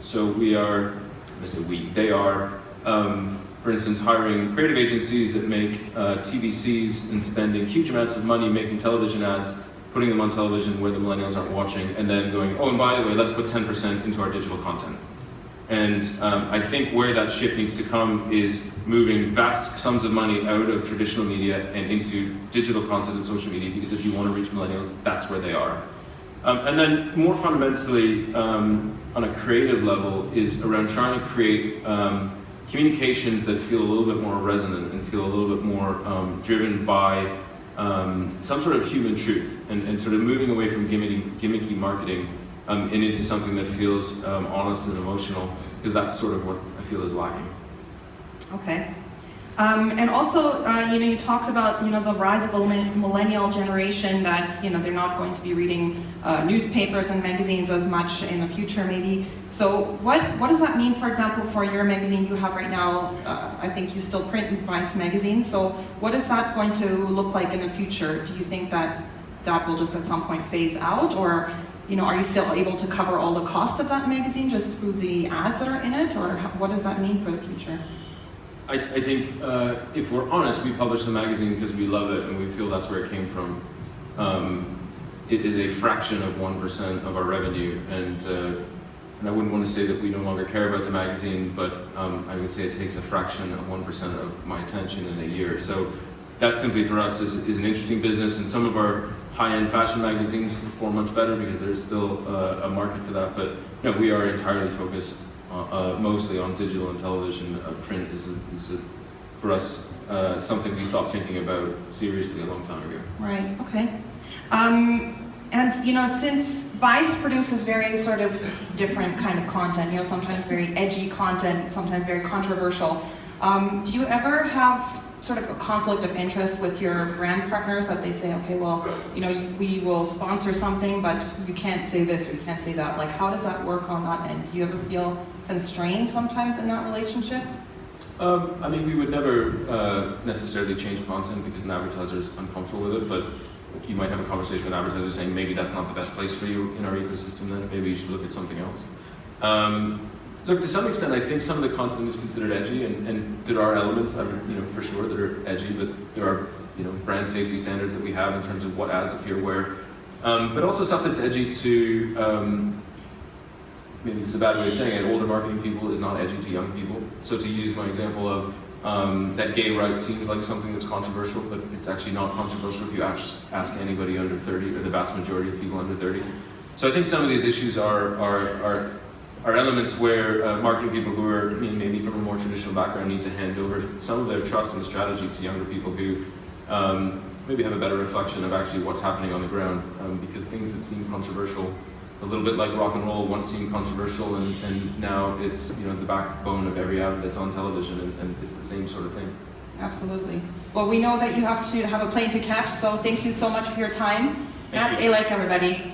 So we are, I say we, they are, for instance, hiring creative agencies that make TVCs and spending huge amounts of money making television ads, putting them on television where the millennials aren't watching, and then going, oh, and by the way, let's put 10% into our digital content. And I think where that shift needs to come is moving vast sums of money out of traditional media and into digital content and social media, because if you want to reach millennials, that's where they are. And then more fundamentally, on a creative level, is around trying to create communications that feel a little bit more resonant and feel a little bit more driven by some sort of human truth, and sort of moving away from gimmicky marketing and into something that feels honest and emotional, because that's sort of what I feel is lacking. Okay. And also, you talked about, the rise of the millennial generation, that, they're not going to be reading newspapers and magazines as much in the future, maybe. So what does that mean, for example, for your magazine you have right now? I think you still print Vice magazine. So what is that going to look like in the future? Do you think that will just at some point phase out? Or, are you still able to cover all the cost of that magazine just through the ads that are in it? Or what does that mean for the future? I think, if we're honest, we publish the magazine because we love it and we feel that's where it came from. It is a fraction of 1% of our revenue, and I wouldn't want to say that we no longer care about the magazine, but I would say it takes a fraction of 1% of my attention in a year. So that simply for us is an interesting business, and some of our high-end fashion magazines perform much better because there's still a market for that. But we are entirely focused mostly on digital and television. Print is for us something we stopped thinking about seriously a long time ago. Right. Okay. And since Vice produces very sort of different kind of content, sometimes very edgy content, sometimes very controversial, do you ever have sort of a conflict of interest with your brand partners, that they say, okay, well, we will sponsor something, but you can't say this or you can't say that? Like, how does that work on that end? Do you ever feel constrained sometimes in that relationship? We would never necessarily change content because an advertiser is uncomfortable with it, but you might have a conversation with an advertiser saying, maybe that's not the best place for you in our ecosystem, then maybe you should look at something else. Look, to some extent, I think some of the content is considered edgy, and there are elements, for sure, that are edgy, but there are, brand safety standards that we have in terms of what ads appear where. But also stuff that's edgy to, maybe it's a bad way of saying it, older marketing people is not edgy to young people. So to use my example of that gay rights seems like something that's controversial, but it's actually not controversial if you ask anybody under 30, or the vast majority of people under 30. So I think some of these issues are elements where marketing people who are maybe from a more traditional background need to hand over some of their trust and strategy to younger people who maybe have a better reflection of actually what's happening on the ground, because things that seem controversial, a little bit like rock and roll, once seemed controversial, and now it's the backbone of every ad that's on television, and it's the same sort of thing. Absolutely. Well, we know that you have to have a plane to catch, so thank you so much for your time. That's Elek, everybody.